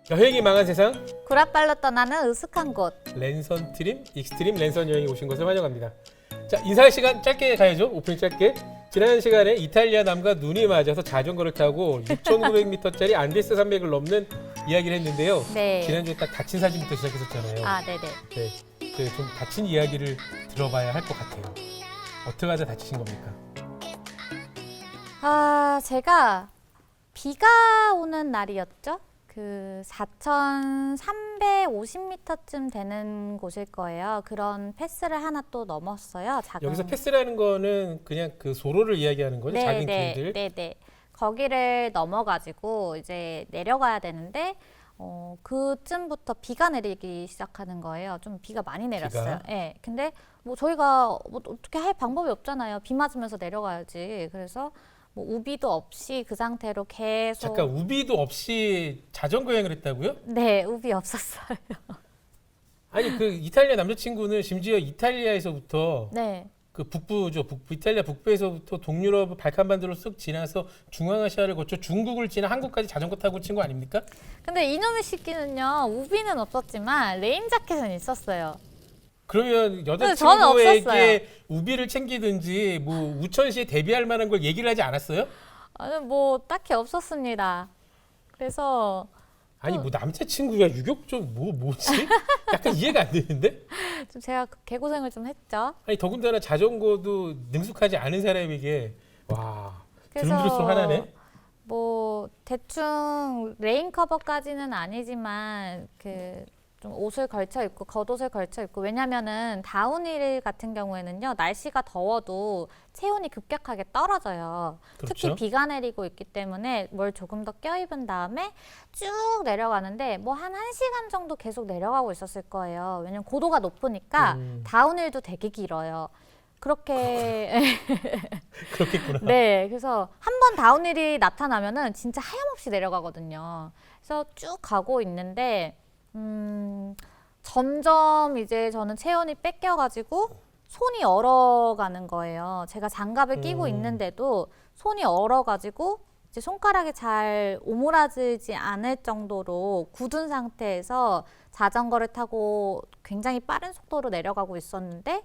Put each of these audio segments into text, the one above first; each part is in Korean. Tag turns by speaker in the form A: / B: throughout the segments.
A: 여행이 망한 세상
B: 구라빨로 떠나는 으슥한 곳.
A: 랜선 트림 익스트림 랜선 여행에 오신 것을 환영합니다. 자, 인사 시간 짧게 가야죠. 오프닝 짧게. 지난 시간에 이탈리아 남과 눈이 맞아서 자전거를 타고 6,900m짜리 안데스 산맥을 넘는 이야기를 했는데요.
B: 네.
A: 지난주에 딱 다친 사진부터 시작했었잖아요.
B: 아, 네네.
A: 네, 좀 다친 이야기를 들어봐야 할 것 같아요. 어떻게 하다 다치신 겁니까?
B: 제가 비가 오는 날이었죠. 그 4,350m쯤 되는 곳일 거예요. 그런 패스를 하나 또 넘었어요. 작은.
A: 여기서 패스라는 거는 그냥 그 소로를 이야기하는 거죠? 작은 길들?
B: 네네. 거기를 넘어가지고 이제 내려가야 되는데 그쯤부터 비가 내리기 시작하는 거예요. 좀 비가 많이 내렸어요. 네. 근데 뭐 저희가 뭐 어떻게 할 방법이 없잖아요. 비 맞으면서 내려가야지. 그래서 뭐 우비도 없이 그 상태로 계속.
A: 잠깐, 우비도 없이 자전거 여행을 했다고요?
B: 네, 우비 없었어요.
A: 아니, 그 이탈리아 남자친구는 심지어 이탈리아에서부터
B: 네.
A: 그 북부죠. 이탈리아 북부에서부터 동유럽 발칸반도로 쓱 지나서 중앙아시아를 거쳐 중국을 지나 한국까지 자전거 타고 친 거 아닙니까?
B: 근데 이놈의 시기는요, 우비는 없었지만 레인 자켓은 있었어요.
A: 그러면
B: 근데 저는
A: 여자친구에게
B: 없었어요.
A: 우비를 챙기든지 뭐 우천시에 대비할 만한 걸 얘기를 하지 않았어요?
B: 아니, 뭐 딱히 없었습니다. 그래서
A: 아니, 뭐 남자친구가 유격적 뭐지? 약간 이해가 안 되는데?
B: 좀 제가 개고생을 좀 했죠.
A: 아니, 더군다나 자전거도 능숙하지 않은 사람에게 와,
B: 그래서
A: 드름드름속 하나네.
B: 뭐 대충 레인 커버까지는 아니지만 그 좀 옷을 걸쳐 입고 겉옷을 걸쳐 입고, 왜냐면은 다운힐 같은 경우에는요, 날씨가 더워도 체온이 급격하게 떨어져요.
A: 그렇죠.
B: 특히 비가 내리고 있기 때문에 뭘 조금 더 껴입은 다음에 쭉 내려가는데 뭐 한 1시간 정도 계속 내려가고 있었을 거예요. 왜냐면 고도가 높으니까 다운힐도 되게 길어요. 그렇게
A: 그렇겠구나.
B: 네, 그래서 한 번 다운힐이 나타나면은 진짜 하염없이 내려가거든요. 그래서 쭉 가고 있는데 점점 이제 저는 체온이 뺏겨가지고 손이 얼어가는 거예요. 제가 장갑을 끼고 있는데도 손이 얼어가지고 이제 손가락이 잘 오므라지지 않을 정도로 굳은 상태에서 자전거를 타고 굉장히 빠른 속도로 내려가고 있었는데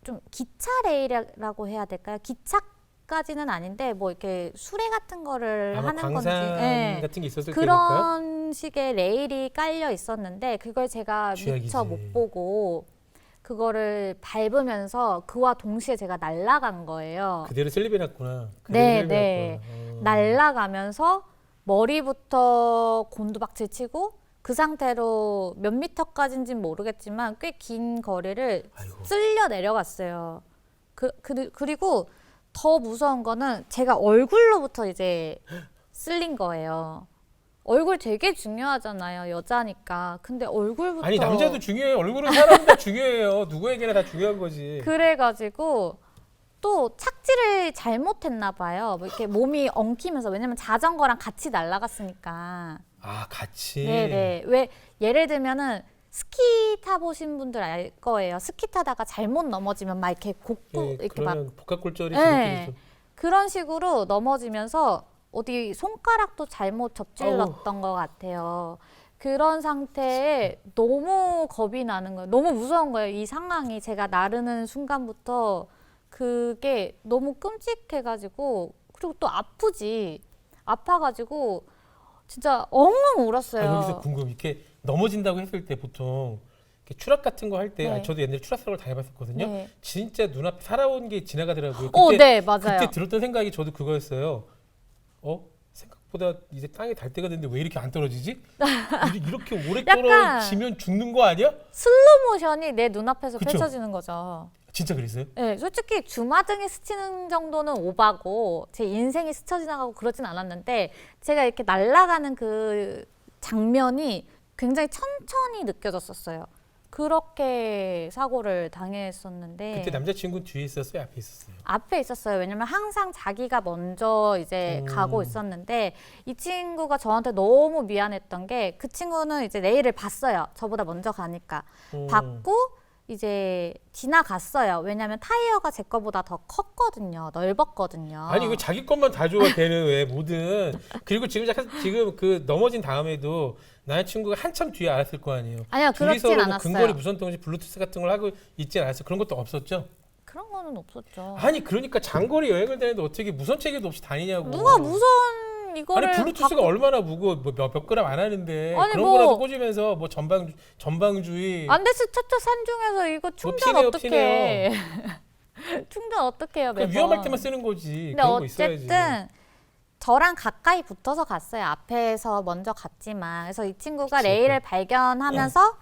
B: 좀 기차 레일이라고 해야 될까요? 기차까지는 아닌데 뭐 이렇게 수레 같은 거를
A: 아마
B: 하는
A: 광산
B: 건지, 네.
A: 같은 게 있었을 테니까요.
B: 그런 식의 레일이 깔려 있었는데 그걸 제가
A: 쥐약이지.
B: 미처 못 보고 그거를 밟으면서 그와 동시에 제가 날아간 거예요.
A: 그대로 슬립이 났구나.
B: 네, 네. 날아가면서 머리부터 곤두박질 치고 그 상태로 몇 미터까지인지는 모르겠지만 꽤 긴 거리를
A: 아이고.
B: 쓸려 내려갔어요. 그리고 더 무서운 거는 제가 얼굴로부터 이제 쓸린 거예요. 얼굴 되게 중요하잖아요, 여자니까. 근데 얼굴부터.
A: 아니, 남자도 중요해요. 얼굴은 사람도 중요해요. 누구에게나 다 중요한 거지.
B: 그래가지고 또 착지를 잘못했나 봐요. 뭐 이렇게 몸이 엉키면서, 왜냐면 자전거랑 같이 날아갔으니까.
A: 아, 같이.
B: 네네. 왜 예를 들면은 스키 타보신 분들 알 거예요. 스키 타다가 잘못 넘어지면 막 이렇게
A: 예,
B: 이렇게 막
A: 그러면 복합골절이
B: 네.
A: 지금
B: 그런 식으로 넘어지면서 어디 손가락도 잘못 접질렀던 것 같아요. 그런 상태에 너무 겁이 나는 거예요. 너무 무서운 거예요. 이 상황이 제가 나르는 순간부터 그게 너무 끔찍해가지고, 그리고 또 아파가지고 진짜 엉엉 울었어요.
A: 여기서 궁금. 이렇게 넘어진다고 했을 때 보통 이렇게 추락 같은 거 할 때,
B: 네.
A: 저도 옛날에 추락사고를 당해봤었거든요.
B: 네.
A: 진짜 눈앞에 살아온 게 지나가더라고요.
B: 네, 맞아요.
A: 그때 들었던 생각이 저도 그거였어요. 생각보다 이제 땅에 닿을 때가 됐는데 왜 이렇게 안 떨어지지? 이렇게 오래
B: 약간
A: 떨어지면 죽는 거 아니야?
B: 슬로우 모션이 내 눈앞에서
A: 그쵸?
B: 펼쳐지는 거죠.
A: 진짜 그랬어요?
B: 네, 솔직히 주마등이 스치는 정도는 오바고 제 인생이 스쳐 지나가고 그러진 않았는데, 제가 이렇게 날아가는 그 장면이 굉장히 천천히 느껴졌었어요. 그렇게 사고를 당했었는데.
A: 그때 남자친구 뒤에 있었어요? 앞에 있었어요?
B: 앞에 있었어요. 왜냐면 항상 자기가 먼저 이제 가고 있었는데, 이 친구가 저한테 너무 미안했던 게, 그 친구는 이제 내일을 봤어요. 저보다 먼저 가니까. 봤고 이제 지나갔어요. 왜냐면 타이어가 제 거보다 더 컸거든요. 넓었거든요.
A: 아니 왜 자기 것만 다 줘야 되는 왜 뭐든. 그리고 지금 그 넘어진 다음에도 나의 친구가 한참 뒤에 알았을 거 아니에요.
B: 아니요,
A: 둘이서
B: 그렇진
A: 뭐
B: 않았어요.
A: 근거리 무선 통신 블루투스 같은 걸 하고 있진 않았어요. 그런 것도 없었죠.
B: 그런 거는 없었죠.
A: 아니 그러니까 장거리 여행을 다니는데 어떻게 무선 체계도 없이 다니냐고.
B: 누가 무선 이거를
A: 아니 블루투스가 얼마나 무거워 몇 그램 안 하는데
B: 아니,
A: 그런
B: 뭐-
A: 거라도 꽂으면서 뭐 전방주의
B: 안데스 찹찹산 중에서 이거 충전
A: 피네요,
B: 어떻게 해? 충전 어떻게 해요,
A: 그냥
B: 매번.
A: 위험할 때만 쓰는 거지.
B: 근데
A: 그런 거 있어야지.
B: 어쨌든 저랑 가까이 붙어서 갔어요. 앞에서 먼저 갔지만. 그래서 이 친구가
A: 그치.
B: 레일을 발견하면서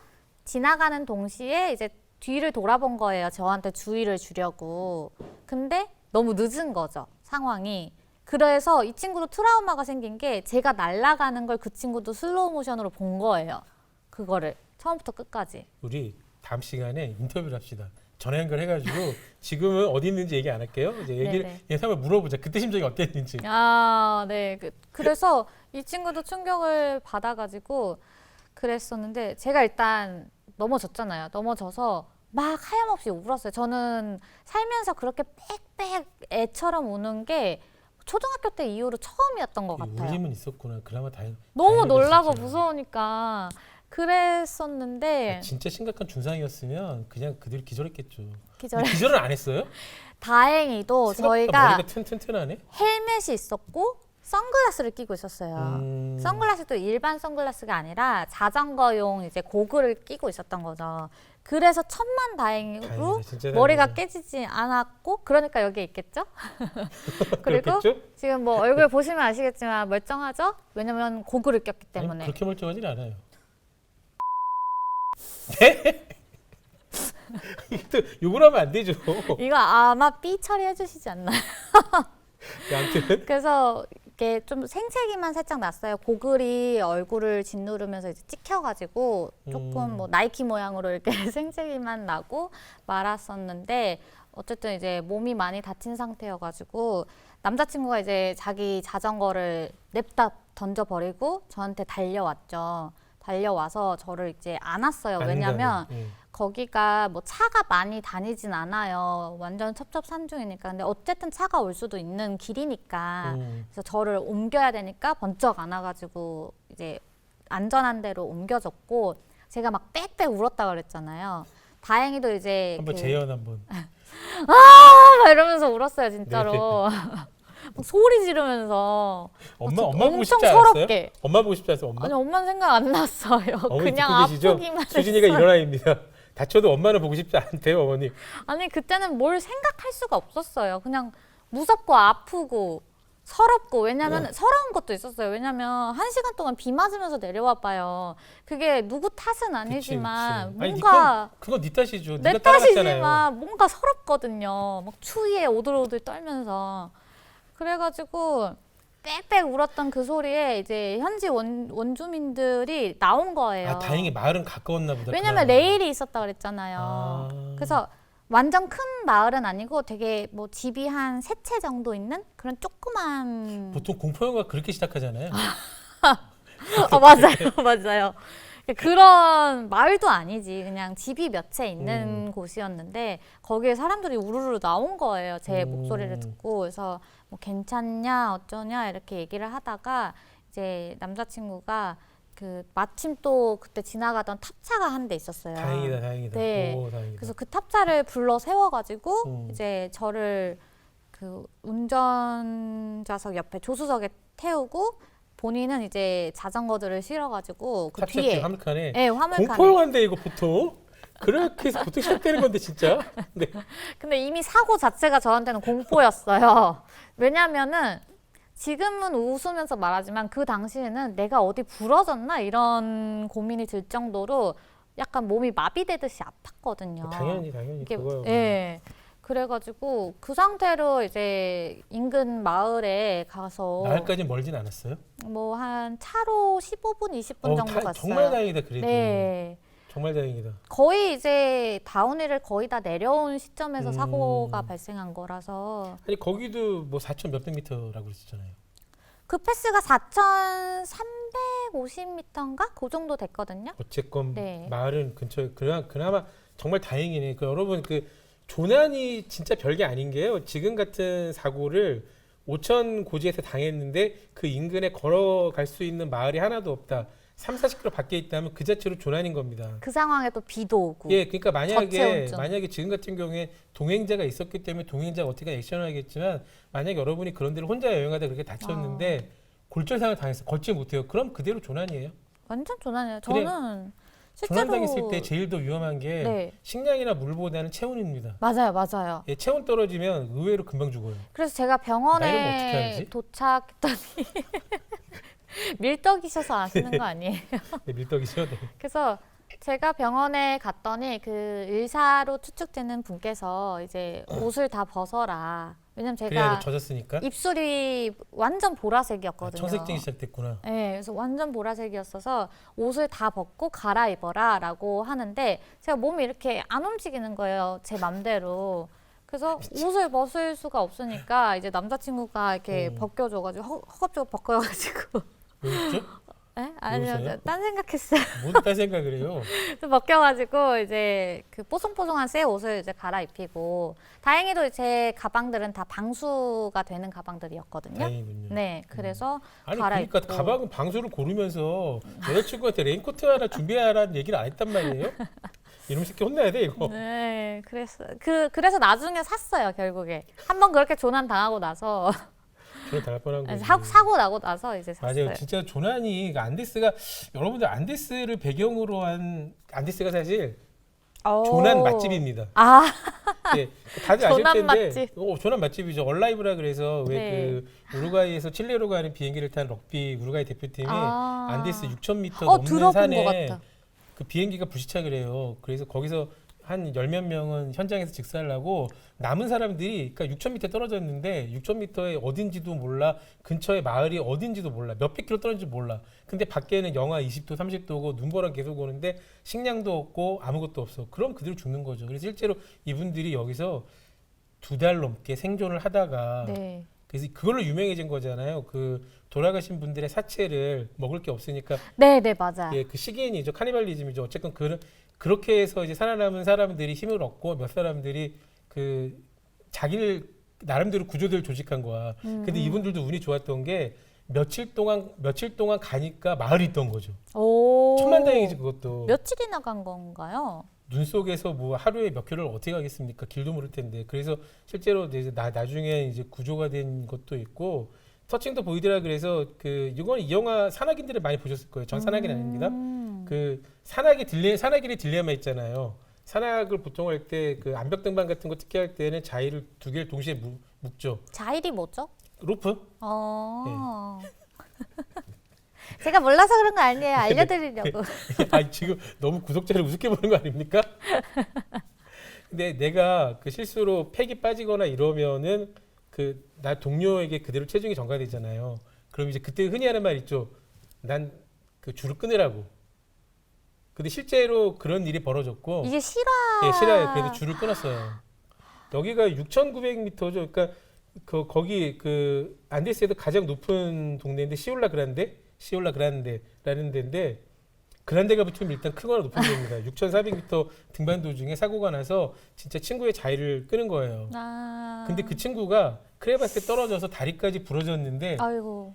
B: 지나가는 동시에 이제 뒤를 돌아본 거예요. 저한테 주의를 주려고. 근데 너무 늦은 거죠, 상황이. 그래서 이 친구도 트라우마가 생긴 게 제가 날아가는 걸 그 친구도 슬로우 모션으로 본 거예요. 그거를 처음부터 끝까지.
A: 우리 다음 시간에 인터뷰를 합시다. 전화 연결해가지고 지금은 어디 있는지 얘기 안 할게요. 이제 얘기를
B: 네네.
A: 그냥 한번 물어보자. 그때 심정이 어땠는지.
B: 아, 네. 그래서 이 친구도 충격을 받아가지고 그랬었는데 제가 일단 넘어졌잖아요. 넘어져서 막 하염없이 울었어요. 저는 살면서 그렇게 빽빽 애처럼 우는 게 초등학교 때 이후로 처음이었던 것 같아요.
A: 울림은 있었구나. 그나마 다행.
B: 너무
A: 다행이다,
B: 놀라고
A: 진짜.
B: 무서우니까 그랬었는데
A: 진짜 심각한 중상이었으면 그냥 그들 기절했겠죠.
B: 기절.
A: 기절은 안 했어요?
B: 다행히도
A: 생각보다
B: 저희가
A: 머리가 튼튼하네.
B: 헬멧이 있었고 선글라스를 끼고 있었어요. 선글라스도 일반 선글라스가 아니라 자전거용 이제 고글을 끼고 있었던 거죠. 그래서 천만 다행으로
A: 다행이다, 진짜
B: 머리가
A: 다행이다.
B: 깨지지 않았고 그러니까 여기에 있겠죠. 그리고
A: 그렇겠죠?
B: 지금 뭐 얼굴 보시면 아시겠지만 멀쩡하죠? 왜냐면 고글을 꼈기
A: 아니,
B: 때문에.
A: 그렇게 멀쩡하진 않아요. 네? 또 욕을 하면 안 되죠.
B: 이거 아마 삐 처리해 주시지 않나요?
A: 아무튼
B: 그래서 이게 좀 생채기만 살짝 났어요. 고글이 얼굴을 짓누르면서 이제 찍혀가지고 조금 뭐 나이키 모양으로 이렇게 생채기만 나고 말았었는데 어쨌든 이제 몸이 많이 다친 상태여가지고 남자친구가 이제 자기 자전거를 냅다 던져버리고 저한테 달려왔죠. 달려와서 저를 이제 안았어요. 왜냐면 거기가 뭐 차가 많이 다니진 않아요. 완전 첩첩산중이니까. 근데 어쨌든 차가 올 수도 있는 길이니까. 그래서 저를 옮겨야 되니까 번쩍 안아가지고 이제 안전한 데로 옮겨줬고 제가 막 빽빽 울었다 그랬잖아요. 다행히도 이제
A: 한번 재연 한번.
B: 막 이러면서 울었어요, 진짜로. 막 소리 지르면서
A: 엄마 보고
B: 엄청
A: 싶지 않았어요?
B: 서럽게.
A: 엄마 보고 싶지 않았어요? 엄마?
B: 아니 엄마는 생각 안 났어요.
A: 어머니
B: 그냥
A: 듣고 계시죠?
B: 아프기만
A: 수진이가
B: 했어요.
A: 이런 아이입니다. 다쳐도 엄마는 보고 싶지 않대요, 어머니.
B: 아니 그때는 뭘 생각할 수가 없었어요. 그냥 무섭고 아프고 서럽고 왜냐면 서러운 것도 있었어요. 왜냐면 1시간 동안 비 맞으면서 내려와 봐요. 그게 누구 탓은 아니지만
A: 그치. 아니,
B: 뭔가
A: 그건 네 탓이죠.
B: 내
A: 네가 따라갔잖아요.
B: 탓이지만 뭔가 서럽거든요. 막 추위에 오들오들 떨면서 그래가지고 빽빽 울었던 그 소리에 이제 현지 원주민들이 나온 거예요.
A: 아, 다행히 마을은 가까웠나 보다.
B: 왜냐면
A: 그나마.
B: 레일이 있었다 그랬잖아요.
A: 아.
B: 그래서 완전 큰 마을은 아니고 되게 뭐 집이 한 3채 정도 있는 그런 조그만
A: 보통 공포 영화 그렇게 시작하잖아요.
B: 맞아요. 맞아요. 그런 마을도 아니지. 그냥 집이 몇 채 있는 곳이었는데 거기에 사람들이 우르르 나온 거예요. 제 목소리를 듣고. 그래서 뭐 괜찮냐 어쩌냐 이렇게 얘기를 하다가 이제 남자친구가 그 마침 또 그때 지나가던 탑차가 한 대 있었어요.
A: 다행이다.
B: 네.
A: 오, 다행이다.
B: 그래서 그 탑차를 불러 세워가지고 이제 저를 그 운전좌석 옆에 조수석에 태우고 본인은 이제 자전거들을 실어가지고 그
A: 탑차
B: 뒤에
A: 화물칸에.
B: 네, 화물칸에.
A: 공포 영화인데 이거 보통 그렇게 해서 보통 시작되는 건데 진짜. 네.
B: 근데 이미 사고 자체가 저한테는 공포였어요. 왜냐면은 지금은 웃으면서 말하지만 그 당시에는 내가 어디 부러졌나 이런 고민이 들 정도로 약간 몸이 마비되듯이 아팠거든요.
A: 당연히
B: 이게
A: 그거요.
B: 예. 그래가지고 그 상태로 이제 인근 마을에 가서
A: 나을까지 멀진 않았어요?
B: 뭐 한 차로 15분, 20분 정도 갔어요.
A: 정말 다행이다 그래도.
B: 네.
A: 정말 다행이다.
B: 거의 이제 다운힐을 거의 다 내려온 시점에서 사고가 발생한 거라서
A: 아니 거기도 뭐 4,000 몇백 미터라고 그랬었잖아요.
B: 그 패스가 150m인가? 그 정도 됐거든요.
A: 어쨌건
B: 네.
A: 마을은 근처에 그나마 정말 다행이네. 그 여러분 그 조난이 진짜 별게 아닌 게요. 지금 같은 사고를 오천 고지에서 당했는데 그 인근에 걸어갈 수 있는 마을이 하나도 없다. 3, 40km 밖에 있다면 그 자체로 조난인 겁니다.
B: 그 상황에 또 비도 오고.
A: 예, 그러니까
B: 저체온증.
A: 만약에 지금 같은 경우에 동행자가 있었기 때문에 동행자가 어떻게 액션을 하겠지만 만약에 여러분이 그런 데를 혼자 여행하다 그렇게 다쳤는데 골절상을 당했어. 걷지 못해요. 그럼 그대로 조난이에요.
B: 완전 조난이에요.
A: 그래.
B: 저는 실제로
A: 조난당했을 때 제일 더 위험한 게
B: 네.
A: 식량이나 물보다는 체온입니다.
B: 맞아요.
A: 예, 체온 떨어지면 의외로 금방 죽어요.
B: 그래서 제가
A: 나 이러면 어떻게
B: 병원에
A: 하지?
B: 도착했더니 밀떡이셔서 아시는 거 아니에요?
A: 네, 밀떡이죠. 네.
B: 그래서 제가 병원에 갔더니 그 의사로 추측되는 분께서 이제 옷을 다 벗어라. 왜냐면
A: 그래야
B: 제가
A: 젖었으니까.
B: 입술이 완전 보라색이었거든요.
A: 청색증이 시작됐구나.
B: 네, 그래서 완전 보라색이었어서 옷을 다 벗고 갈아입어라라고 하는데 제가 몸이 이렇게 안 움직이는 거예요, 제 맘대로. 그래서 옷을 벗을 수가 없으니까 이제 남자친구가 이렇게 벗겨줘가지고 허겁지겁 벗겨가지고.
A: 왜죠?
B: 에? 아니요,
A: 웃어요?
B: 딴 생각했어요.
A: 뭔딴 생각을 해요?
B: 그래서 벗겨가지고 이제 그 뽀송뽀송한 새 옷을 이제 갈아입히고 다행히도 제 가방들은 다 방수가 되는 가방들이었거든요.
A: 다행이군요.
B: 네, 그래서
A: 아니
B: 갈아입고.
A: 그러니까 가방은 방수를 고르면서 여자친구한테 레인코트 하나 준비하라는 얘기를 안 했단 말이에요? 이놈 새끼 혼나야 돼 이거.
B: 네, 그래서 나중에 샀어요, 결국에. 한번 그렇게 조난 당하고 나서
A: 저는 당할 뻔한 거지.
B: 사고 나고 나서 이제 샀어요.
A: 맞아요. 진짜 조난이 그러니까 안데스가 여러분들 안데스를 배경으로 한 안데스가 사실 조난 맛집입니다.
B: 아,
A: 예, 다들 아실
B: 조난
A: 텐데
B: 맛집.
A: 조난 맛집이죠. 얼라이브라 그래서 왜
B: 네.
A: 그 우루과이에서 칠레로 가는 비행기를 탄 럭비 우루과이 대표팀이 안데스 6,000m 넘는
B: 들어본 것
A: 산에
B: 같다.
A: 그 비행기가 불시착을 해요. 그래서 거기서 한 10몇 명은 현장에서 직사를 하고 남은 사람들이 그러니까 6,000m 떨어졌는데 6,000m에 어딘지도 몰라. 근처에 마을이 어딘지도 몰라. 몇백 킬로 떨어진지 몰라. 근데 밖에는 영하 20도, 30도고 눈보라 계속 오는데 식량도 없고 아무것도 없어. 그럼 그대로 죽는 거죠. 그래서 실제로 이분들이 여기서 2달 넘게 생존을 하다가
B: 네.
A: 그래서 그걸로 유명해진 거잖아요. 그 돌아가신 분들의 사체를 먹을 게 없으니까
B: 네, 맞아요.
A: 예, 그 시기엔이죠. 카니발리즘이죠. 어쨌든 그렇게 해서 이제 살아남은 사람들이 힘을 얻고 몇 사람들이 그 자기를 나름대로 구조대를 조직한 거야. 근데 이분들도 운이 좋았던 게 며칠 동안 가니까 마을이 있던 거죠.
B: 오.
A: 천만다행이지 그것도.
B: 며칠이나 간 건가요?
A: 눈 속에서 뭐 하루에 몇 킬로를 어떻게 가겠습니까? 길도 모를 텐데. 그래서 실제로 이제 나중에 이제 구조가 된 것도 있고 서칭도 보이더라. 그래서 그 이건 이 영화 산악인들을 많이 보셨을 거예요. 전 산악인 아닙니다. 그 산악인의 딜레마 있잖아요. 산악을 보통 할 때 그 암벽 등반 같은 거 특히 할 때는 자위를 2개를 동시에 묶죠.
B: 자일이 뭐죠?
A: 로프?
B: 제가 몰라서 그런 거 아니에요. 알려드리려고.
A: 아 지금 너무 구독자를 우습게 보는 거 아닙니까? 근데 내가 그 실수로 팩이 빠지거나 이러면은 그 나 동료에게 그대로 체중이 전가되잖아요. 그럼 이제 그때 흔히 하는 말 있죠. 난 그 줄을 끊으라고. 근데 실제로 그런 일이 벌어졌고
B: 이게 실화.
A: 예, 실화예요. 그래서 줄을 끊었어요. 여기가 6,900m죠. 그러니까 거기 그 안데스에도 가장 높은 동네인데 시올라 그란데라는 데인데 그란데가 붙으면 일단 크거나 높은 데입니다. 6,400m 등반 도중에 사고가 나서 진짜 친구의 자리를 끄는 거예요. 근데 그 친구가 크레바스에 떨어져서 다리까지 부러졌는데
B: 아이고.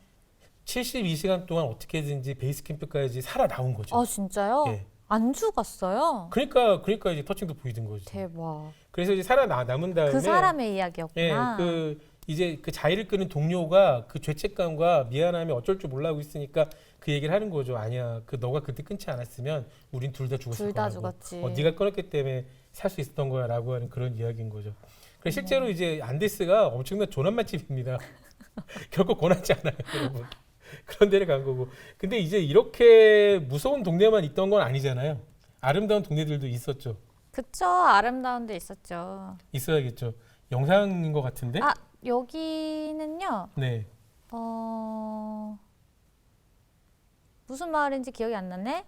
A: 72시간 동안 어떻게든지 베이스 캠프까지 살아나온 거죠.
B: 아, 진짜요?
A: 예.
B: 안 죽었어요?
A: 그러니까 이제 터칭도 보이던 거죠.
B: 대박.
A: 그래서 이제 살아남은 다음에
B: 그 사람의
A: 예,
B: 이야기였구나.
A: 이제 그 자의를 끄는 동료가 그 죄책감과 미안함이 어쩔 줄 몰라 하고 있으니까 그 얘기를 하는 거죠. 아니야, 그 너가 그때 끊지 않았으면 우린 둘 다 죽었을
B: 둘 다
A: 거라고.
B: 죽었지.
A: 네가 끊었기 때문에 살 수 있었던 거야라고 하는 그런 이야기인 거죠. 그래서 실제로 이제 안데스가 엄청난 조난 맛집입니다. 결코 고난지 않아요, 여러분. 그런 데를 간 거고. 근데 이제 이렇게 무서운 동네만 있던 건 아니잖아요. 아름다운 동네들도 있었죠.
B: 그쵸. 아름다운 데 있었죠.
A: 있어야겠죠. 영상인 것 같은데?
B: 아, 여기는요.
A: 네.
B: 무슨 마을인지 기억이 안 나네.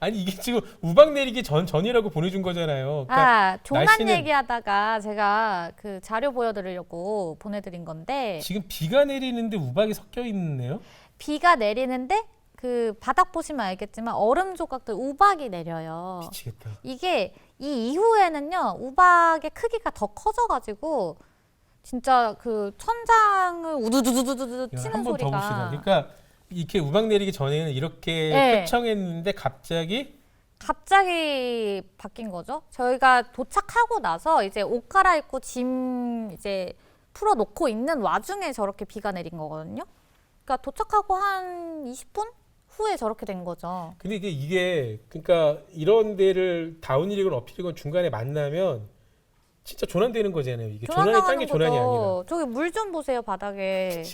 A: 아니 이게 지금 우박 내리기 전이라고 보내준 거잖아요. 그러니까
B: 조난
A: 날씨는
B: 얘기하다가 제가 그 자료 보여드리려고 보내드린 건데
A: 지금 비가 내리는데 우박이 섞여 있네요.
B: 비가 내리는데 그 바닥 보시면 알겠지만 얼음 조각들 우박이 내려요.
A: 미치겠다.
B: 이게 이 이후에는요 우박의 크기가 더 커져가지고 진짜 그 천장을 우두두두두두
A: 이거
B: 치는
A: 한 번 더 봅시다.
B: 소리가
A: 그러니까 이렇게 우박 내리기 전에는 이렇게
B: 네.
A: 쾌청했는데
B: 갑자기 바뀐 거죠. 저희가 도착하고 나서 이제 옷 갈아입고 짐 이제 풀어놓고 있는 와중에 저렇게 비가 내린 거거든요. 그러니까 도착하고 한 20분 후에 저렇게 된 거죠.
A: 근데 이게 그러니까 이런 데를 다운힐이건 어필이건 중간에 만나면 진짜 조난되는 거잖아요. 이게 조난이 딴 게 조난이 아니라.
B: 저기 물 좀 보세요 바닥에.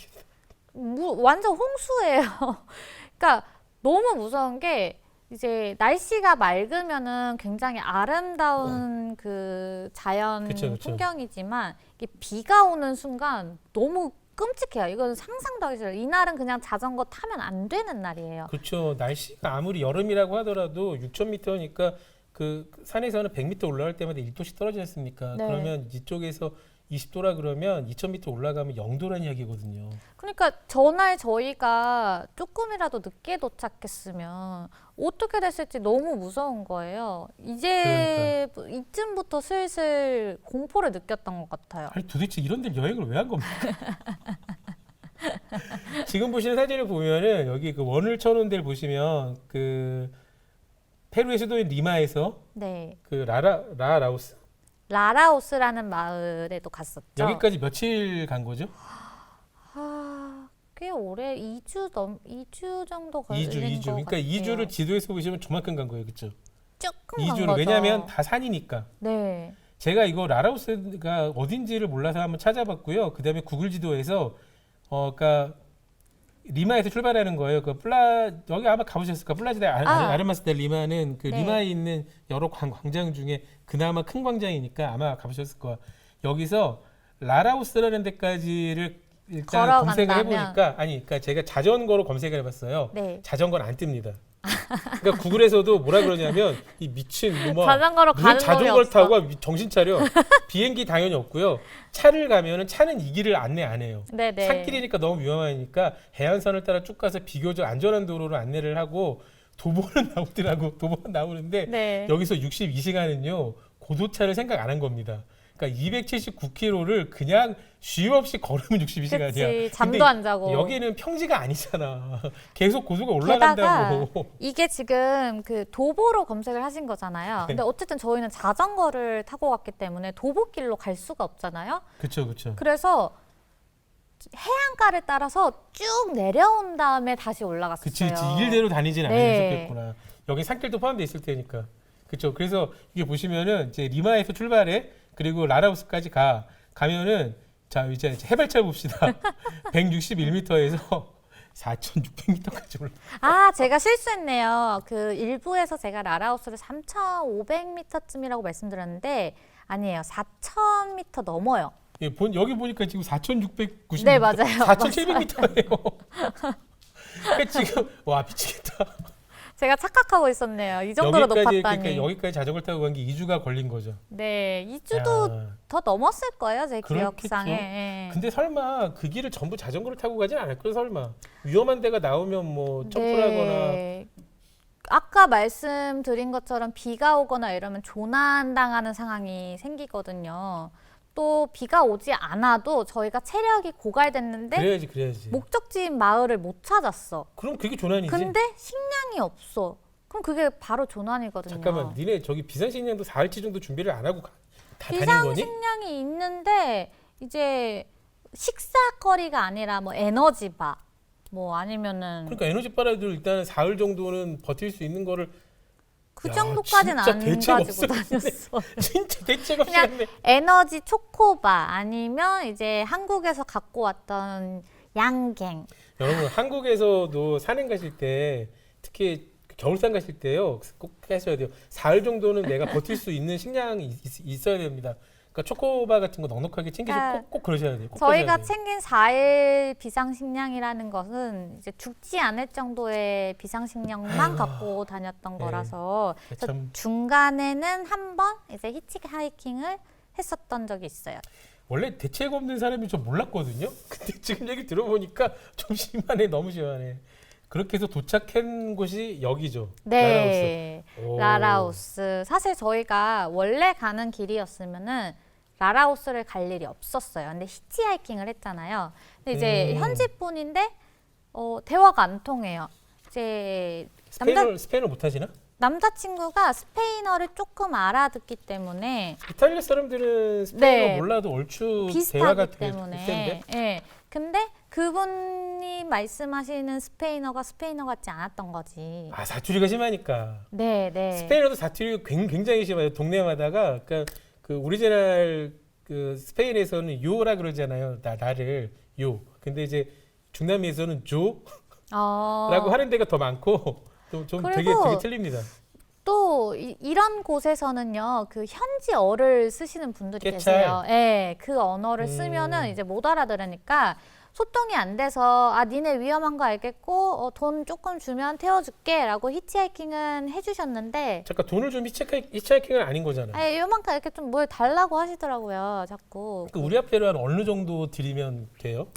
B: 완전 홍수예요. 그러니까 너무 무서운 게 이제 날씨가 맑으면은 굉장히 아름다운 그 자연
A: 그쵸.
B: 풍경이지만 이게 비가 오는 순간 너무 끔찍해요. 이건 상상도 하기 싫어요. 이날은 그냥 자전거 타면 안 되는 날이에요.
A: 그렇죠. 날씨가 아무리 여름이라고 하더라도 6,000m니까 그 산에서는 100m 올라갈 때마다 1도씩 떨어지지 않습니까?
B: 네.
A: 그러면 이쪽에서 20도라 그러면 2,000m 올라가면 0도란 이야기거든요.
B: 그러니까 전날 저희가 조금이라도 늦게 도착했으면 어떻게 됐을지 너무 무서운 거예요. 이제 이쯤부터 슬슬 공포를 느꼈던 것 같아요.
A: 아니 도대체 이런 데 여행을 왜 한 겁니까? 지금 보시는 사진을 보면은 여기 그 원을 쳐놓은 데를 보시면 그 페루의 수도인 리마에서
B: 네.
A: 그 라라우스
B: 라라오스라는 마을에도 갔었죠.
A: 여기까지 며칠 간 거죠?
B: 꽤 오래 2주 정도 걸린
A: 2주.
B: 것
A: 그러니까
B: 같아요.
A: 2주를 지도에서 보시면 저만큼 간 거예요. 그렇죠?
B: 조금 간
A: 2주를
B: 거죠.
A: 왜냐하면 다 산이니까.
B: 네.
A: 제가 이거 라라우스가 어딘지를 몰라서 한번 찾아봤고요. 그다음에 구글 지도에서 그러니까 리마에서 출발하는 거예요. 그 여기 아마 가보셨을까? 플라지다 아르마스델 리마는 그
B: 네.
A: 리마에 있는 여러 광장 중에 그나마 큰 광장이니까 아마 가보셨을 거야. 여기서 라라우스라는 데까지를 일단 검색을
B: 걸어간다면?
A: 해보니까 그러니까 제가 자전거로 검색을 해봤어요.
B: 네.
A: 자전거는 안 뜹니다. 그러니까 구글에서도 뭐라 그러냐면 이 미친
B: 자전거로
A: 무슨
B: 가는 놈이
A: 자전거를
B: 없어.
A: 타고 정신 차려. 비행기 당연히 없고요. 차를 가면은 차는 이 길을 안내 안 해요.
B: 네네.
A: 산길이니까 너무 위험하니까 해안선을 따라 쭉 가서 비교적 안전한 도로로 안내를 하고 도보는 나오더라고. 도보는 나오는데
B: 네.
A: 여기서 62시간은요 고도차를 생각 안 한 겁니다. 그러니까 279km를 그냥 쉼 없이 걸으면 62시간이야.
B: 그치. 잠도 안 자고.
A: 여기는 평지가 아니잖아. 계속 고도가
B: 게다가
A: 올라간다고.
B: 이게 지금 그 도보로 검색을 하신 거잖아요. 근데 어쨌든 저희는 자전거를 타고 갔기 때문에 도보길로 갈 수가 없잖아요.
A: 그렇죠.
B: 그래서 해안가를 따라서 쭉 내려온 다음에 다시 올라갔어요.
A: 그치. 이 길대로 다니진
B: 네.
A: 않으셨겠구나. 여기 산길도 포함되어 있을 테니까. 그렇죠. 그래서 이게 보시면은 이제 리마에서 출발해 그리고 라라우스까지 가면은 자 이제 해발차 봅시다. 161m에서 4,600m까지 올라.
B: 제가 실수했네요. 그 일부에서 제가 라라우스를 3,500m쯤이라고 말씀드렸는데 아니에요. 4,000m 넘어요.
A: 예, 여기 보니까 지금 4,690m.
B: 네, 맞아요.
A: 4,700m예요. 그러니까 지금 와 미치겠다.
B: 제가 착각하고 있었네요. 이 정도로 높았다니.
A: 그러니까 여기까지 자전거를 타고 간 게 2주가 걸린 거죠.
B: 네, 2주도
A: 야,
B: 더 넘었을 거예요. 제
A: 그렇겠죠.
B: 기억상에. 예.
A: 근데 설마 그 길을 전부 자전거를 타고 가진 않을 거예요, 설마. 위험한 데가 나오면 뭐 점프를 하거나.
B: 네. 아까 말씀드린 것처럼 비가 오거나 이러면 조난당하는 상황이 생기거든요. 또 비가 오지 않아도 저희가 체력이 고갈됐는데
A: 그래야지.
B: 목적지인 마을을 못 찾았어.
A: 그럼 그게 조난이지.
B: 근데 식량이 없어. 그럼 그게 바로 조난이거든요.
A: 잠깐만, 니네 저기 비상식량도 4일치 정도 준비를 안 하고 다 다닌 거니?
B: 비상식량이 있는데 이제 식사거리가 아니라 뭐 에너지바 뭐 아니면은
A: 그러니까 에너지바라도 일단 4일 정도는 버틸 수 있는 거를
B: 그
A: 야,
B: 정도까지는
A: 진짜
B: 안
A: 대책
B: 가지고
A: 없었네.
B: 다녔어.
A: 진짜 대책 없이
B: 그냥
A: 했네.
B: 에너지 초코바 아니면 이제 한국에서 갖고 왔던 양갱.
A: 여러분 한국에서도 산행 가실 때 특히 겨울산 가실 때요 꼭 하셔야 돼요. 4일 정도는 내가 버틸 수 있는 식량이 있어야 됩니다. 그러니까 초코바 같은 거 넉넉하게 챙기시고 꼭 그러셔야 돼요. 꼭
B: 저희가
A: 그러셔야 돼요.
B: 챙긴 4일 비상식량이라는 것은 이제 죽지 않을 정도의 비상식량만 갖고 다녔던
A: 네.
B: 거라서 그래서
A: 참
B: 중간에는 한 번 이제 히치하이킹을 했었던 적이 있어요.
A: 원래 대책 없는 사람이 좀 몰랐거든요. 근데 지금 얘기 들어보니까 좀 심하네, 너무 심하네. 그렇게 해서 도착한 곳이 여기죠.
B: 네.
A: 라라우스. 오.
B: 라라오스. 사실 저희가 원래 가는 길이었으면은 라라오스를 갈 일이 없었어요. 근데 히치하이킹을 했잖아요. 근데 이제 현지 분인데 대화가 안 통해요. 이제
A: 스페인어 못하시나?
B: 남자친구가 스페인어를 조금 알아듣기 때문에
A: 이탈리아 사람들은 스페인어
B: 네.
A: 몰라도 얼추
B: 비슷하기
A: 대화가 될
B: 때문에.
A: 텐데.
B: 예. 근데 그분이 말씀하시는 스페인어가 스페인어 같지 않았던 거지.
A: 아, 사투리가 심하니까.
B: 네, 네.
A: 스페인어도 사투리가 굉장히 심해요. 동네마다가. 그러니까 그 오리지널 그 스페인에서는 요라 그러잖아요. 나를 요. 근데 이제 중남미에서는 조라고 하는 데가 더 많고 좀 되게
B: 그리고
A: 틀립니다.
B: 또 이런 곳에서는요, 그 현지어를 쓰시는 분들이
A: 깨찰.
B: 계세요. 예, 그 언어를 쓰면은 이제 못 알아들으니까 소통이 안 돼서 니네 위험한 거 알겠고 돈 조금 주면 태워줄게라고 히치하이킹은 해주셨는데,
A: 잠깐 돈을 좀 히치하이킹은 아닌 거잖아요.
B: 요만큼 이렇게 좀 뭘 달라고 하시더라고요, 자꾸.
A: 그 우리 화폐로 한 어느 정도 드리면 돼요?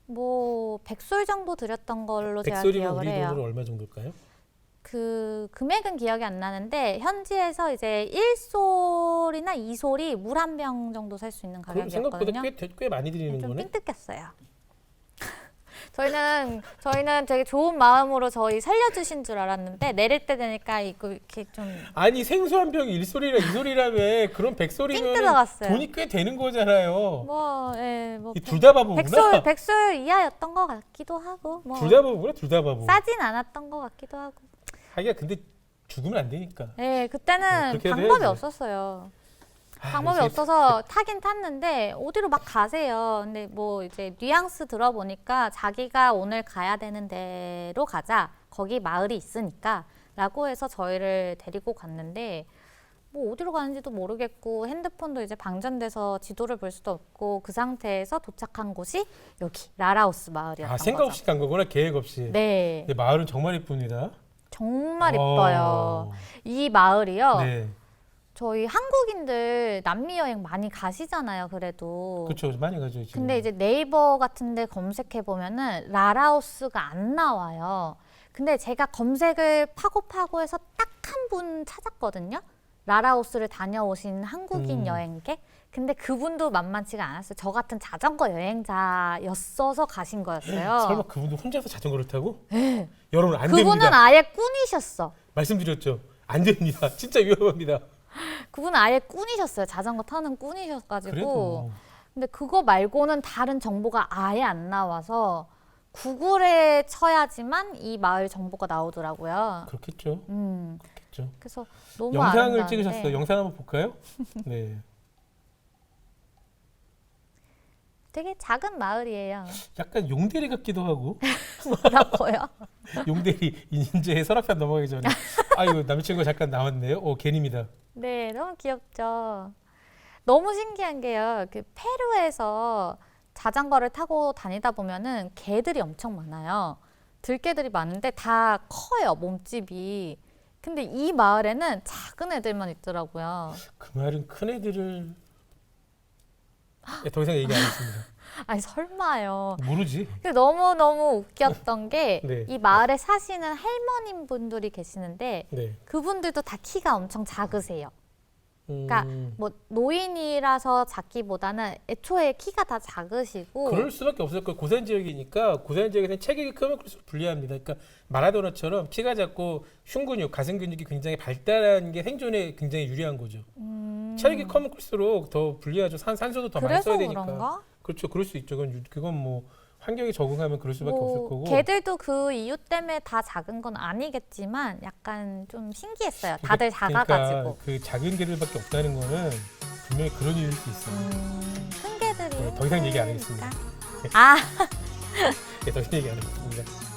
B: 뭐 100솔 정도 드렸던 걸로 제가
A: 백솔이면
B: 기억을
A: 우리
B: 해요.
A: 돈으로 얼마 정도일까요?
B: 그 금액은 기억이 안 나는데 현지에서 이제 1솔이나 2솔이 물 한 병 정도 살 수 있는
A: 그럼 생각보다
B: 가격이었거든요.
A: 꽤 많이 드리는
B: 좀
A: 거네.
B: 삥뜯겼어요. 저희는 되게 좋은 마음으로 저희 살려주신 줄 알았는데 내릴 때 되니까 이거 이렇게 좀
A: 아니 생수 한 병이 1솔이라 2솔이라며 그럼
B: 삥
A: 100솔이면
B: 뜯어갔어요.
A: 돈이 꽤 되는 거잖아요.
B: 뭐
A: 둘 다 바보구나.
B: 백솔 이하였던 것 같기도 하고 뭐
A: 둘 다 바보구나. 둘 다 바보.
B: 싸진 않았던 것 같기도 하고.
A: 하기야 근데 죽으면 안 되니까.
B: 네, 그때는
A: 그렇게 해도
B: 방법이
A: 해야지.
B: 없었어요. 방법이
A: 이게
B: 없어서 타긴 탔는데 어디로 막 가세요. 근데 뭐 이제 뉘앙스 들어보니까 자기가 오늘 가야 되는 데로 가자. 거기 마을이 있으니까 라고 해서 저희를 데리고 갔는데 뭐 어디로 가는지도 모르겠고 핸드폰도 이제 방전돼서 지도를 볼 수도 없고 그 상태에서 도착한 곳이 여기 라라오스 마을이었던
A: 생각
B: 거죠.
A: 없이 간 거구나. 계획 없이.
B: 네,
A: 근데 마을은 정말 이쁩니다.
B: 정말 이뻐요. 이 마을이요.
A: 네.
B: 저희 한국인들 남미 여행 많이 가시잖아요. 그래도.
A: 그렇죠. 많이 가죠. 지금.
B: 근데 이제 네이버 같은 데 검색해 보면은 라라오스가 안 나와요. 근데 제가 검색을 파고 해서 딱 한 분 찾았거든요. 라라오스를 다녀오신 한국인 여행객. 근데 그분도 만만치가 않았어요. 저 같은 자전거 여행자였어서 가신 거였어요.
A: 설마 그분도 혼자서 자전거를 타고?
B: 네.
A: 여러분 안
B: 그분은
A: 됩니다.
B: 아예 꾼이셨어.
A: 말씀드렸죠. 안 됩니다. 진짜 위험합니다.
B: 그분은 아예 꾼이셨어요. 자전거 타는 꾼이셔가지고.
A: 그래도
B: 근데 그거 말고는 다른 정보가 아예 안 나와서 구글에 쳐야지만 이 마을 정보가 나오더라고요.
A: 그렇겠죠. 그렇겠죠.
B: 그래서 너무
A: 영상을
B: 아름다운데
A: 찍으셨어요. 영상 한번 볼까요? 네.
B: 되게 작은 마을이에요.
A: 약간 용대리 같기도 하고.
B: 뭐라고요?
A: 용대리 이제 설악산 넘어가기 전에 아이고 남자친구가 잠깐 나왔네요. 개입니다.
B: 네, 너무 귀엽죠. 너무 신기한 게요. 그 페루에서 자전거를 타고 다니다 보면은 개들이 엄청 많아요. 들개들이 많은데 다 커요, 몸집이. 근데 이 마을에는 작은 애들만 있더라고요.
A: 그 말은 큰 애들을 더 이상 얘기 안 했습니다.
B: 아니 설마요.
A: 모르지.
B: 근데 너무너무 웃겼던 게
A: 네.
B: 이 마을에 사시는 할머님 분들이 계시는데
A: 네.
B: 그분들도 다 키가 엄청 작으세요. 그러니까 뭐 노인이라서 작기보다는 애초에 키가 다 작으시고
A: 그럴 수밖에 없을 거예요. 고산 지역이니까 고산 지역에서는 체격이 크면 클수록 불리합니다. 그러니까 마라도나처럼 키가 작고 흉근육, 가슴 근육이 굉장히 발달한 게 생존에 굉장히 유리한 거죠. 체격이 크면 클수록 더 불리하죠. 산소도 더 많이
B: 그래서
A: 써야 되니까.
B: 그런가?
A: 그렇죠. 그럴 수 있죠. 그건 뭐 환경에 적응하면 그럴 수밖에 없을 거고.
B: 개들도 그 이유 때문에 다 작은 건 아니겠지만 약간 좀 신기했어요. 다들 작아가지고.
A: 그러니까 그 작은 개들밖에 없다는 거는 분명히 그런 이유일 수 있어요.
B: 큰 개들이
A: 더 이상 얘기 안 하겠습니다.
B: 아
A: 더 이상 얘기 안 하겠습니다.